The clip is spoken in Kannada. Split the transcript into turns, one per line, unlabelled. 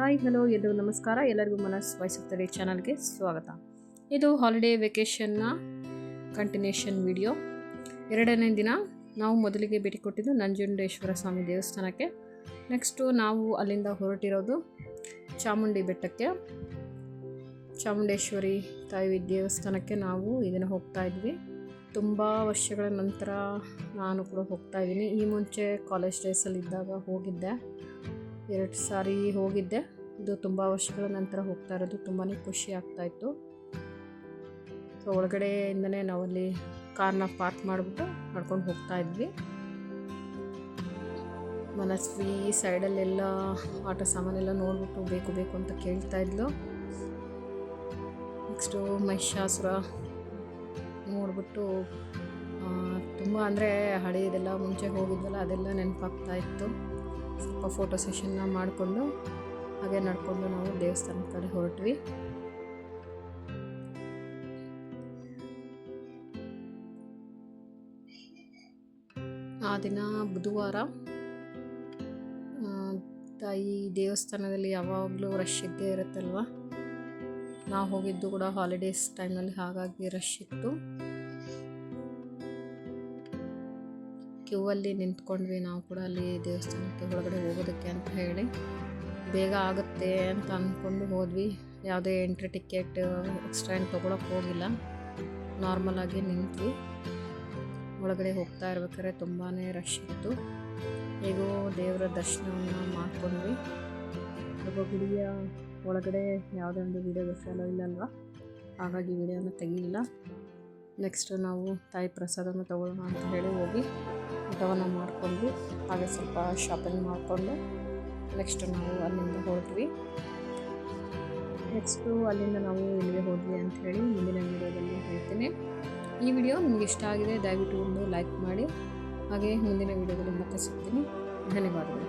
ಹಾಯ್ ಹಲೋ ಎಲ್ಲರಿಗೂ ನಮಸ್ಕಾರ. ಎಲ್ಲರಿಗೂ ಮನಸ್ ವಾಯ್ಸ್ ಆಫ್ ದ ಡೇ ಚಾನಲ್ಗೆ ಸ್ವಾಗತ. ಇದು ಹಾಲಿಡೇ ವೆಕೇಷನ್ನ ಕಂಟಿನ್ಯೂಷನ್ ವಿಡಿಯೋ. ಎರಡನೇ ದಿನ ನಾವು ಮೊದಲಿಗೆ ಭೇಟಿ ಕೊಟ್ಟಿದ್ದು ನಂಜುಂಡೇಶ್ವರ ಸ್ವಾಮಿ ದೇವಸ್ಥಾನಕ್ಕೆ. ನೆಕ್ಸ್ಟು ನಾವು ಅಲ್ಲಿಂದ ಹೊರಟಿರೋದು ಚಾಮುಂಡಿ ಬೆಟ್ಟಕ್ಕೆ, ಚಾಮುಂಡೇಶ್ವರಿ ತಾಯಿ ದೇವಸ್ಥಾನಕ್ಕೆ ನಾವು ಇದನ್ನು ಹೋಗ್ತಾ ಇದ್ವಿ. ತುಂಬ ವರ್ಷಗಳ ನಂತರ ನಾನು ಕೂಡ ಹೋಗ್ತಾ ಇದ್ದೀನಿ. ಈ ಮುಂಚೆ ಕಾಲೇಜ್ ಡೇಸಲ್ಲಿದ್ದಾಗ ಹೋಗಿದ್ದೆ, 2 ಸಾರಿ ಹೋಗಿದ್ದೆ. ಇದು ತುಂಬ ವರ್ಷಗಳ ನಂತರ ಹೋಗ್ತಾ ಇರೋದು, ತುಂಬಾ ಖುಷಿ ಆಗ್ತಾಯಿತ್ತು. ಸೊ ಒಳಗಡೆಯಿಂದನೇ ನಾವಲ್ಲಿ ಕಾರ್ನ ಪಾರ್ಕ್ ಮಾಡಿಬಿಟ್ಟು ನಡ್ಕೊಂಡು ಹೋಗ್ತಾ ಇದ್ವಿ. ಮನಸ್ವಿ ಸೈಡಲ್ಲೆಲ್ಲ ಆಟ ಸಾಮಾನೆಲ್ಲ ನೋಡಿಬಿಟ್ಟು ಬೇಕು ಬೇಕು ಅಂತ ಕೇಳ್ತಾ ಇದ್ಲು. ನೆಕ್ಸ್ಟು ಮಹಿಷಾಸುರ ನೋಡಿಬಿಟ್ಟು ತುಂಬ ಅಂದರೆ ಹಳೆಯದೆಲ್ಲ ಮುಂಚೆ ಹೋಗಿದ್ವಲ್ಲ ಅದೆಲ್ಲ ನೆನಪಾಗ್ತಾ ಇತ್ತು. ಸ್ವಲ್ಪ ಫೋಟೋ ಸೆಷನ್ನ ಮಾಡಿಕೊಂಡು ಹಾಗೆ ನಡ್ಕೊಂಡು ನಾವು ದೇವಸ್ಥಾನದ ಕಡೆ ಹೊರಟ್ವಿ. ಆ ದಿನ ಬುಧವಾರ. ತಾಯಿ ದೇವಸ್ಥಾನದಲ್ಲಿ ಯಾವಾಗಲೂ ರಶ್ ಇದ್ದೇ ಇರುತ್ತಲ್ವ. ನಾವು ಹೋಗಿದ್ದು ಕೂಡ ಹಾಲಿಡೇಸ್ ಟೈಮಲ್ಲಿ, ಹಾಗಾಗಿ ರಶ್ ಇತ್ತು. ಕ್ಯೂವಲ್ಲಿ ನಿಂತ್ಕೊಂಡ್ವಿ ನಾವು ಕೂಡ ಅಲ್ಲಿ ದೇವಸ್ಥಾನಕ್ಕೆ ಒಳಗಡೆ ಹೋಗೋದಕ್ಕೆ ಅಂತ ಹೇಳಿ. ಬೇಗ ಆಗುತ್ತೆ ಅಂತ ಅಂದ್ಕೊಂಡು ಹೋದ್ವಿ. ಯಾವುದೇ ಎಂಟ್ರಿ ಟಿಕೆಟ್ ಎಕ್ಸ್ಟ್ರಾ ಏನು ತೊಗೊಳಕ್ಕೆ ಹೋಗಿಲ್ಲ, ನಾರ್ಮಲಾಗಿ ನಿಂತ್ವಿ. ಒಳಗಡೆ ಹೋಗ್ತಾ ಇರ್ಬೇಕಾದ್ರೆ ತುಂಬಾ ರಶ್ ಇತ್ತು. ಹೇಗೋ ದೇವರ ದರ್ಶನವನ್ನು ಮಾಡ್ಕೊಂಡ್ವಿ. ಒಬ್ಬ ಗುಡಿಯ ಒಳಗಡೆ ಯಾವುದೇ ಒಂದು ವೀಡಿಯೋ ಫಾಲೋ ಇಲ್ಲಲ್ವ, ಹಾಗಾಗಿ ವೀಡಿಯೋನ ತೆಗಿಲಿಲ್ಲ. ನೆಕ್ಸ್ಟ್ ನಾವು ತಾಯಿ ಪ್ರಸಾದವನ್ನು ತೊಗೊಳ್ಳೋಣ ಅಂತ ಹೇಳಿ ಹೋಗಿ ಊಟವನ್ನು ಮಾಡಿಕೊಂಡ್ವಿ. ಹಾಗೆ ಸ್ವಲ್ಪ ಶಾಪಿಂಗ್ ಮಾಡಿಕೊಂಡು ನೆಕ್ಸ್ಟ್ ನಾವು ಅಲ್ಲಿಂದ ಹೊರಟ್ವಿ. ನೆಕ್ಸ್ಟು ಅಲ್ಲಿಂದ ನಾವು ಎಲ್ಲಿಗೆ ಹೋದ್ವಿ ಅಂತ ಹೇಳಿ ಮುಂದಿನ ವೀಡಿಯೋದಲ್ಲಿ ಹೇಳ್ತೀನಿ. ಈ ವಿಡಿಯೋ ನಿಮಗೆ ಇಷ್ಟ ಆಗಿದೆ ದಯವಿಟ್ಟು ಒಂದು ಲೈಕ್ ಮಾಡಿ. ಹಾಗೆ ಮುಂದಿನ ವೀಡಿಯೋದಲ್ಲಿ ಮತ್ತೆ ಸಿಗ್ತೀನಿ. ಧನ್ಯವಾದಗಳು.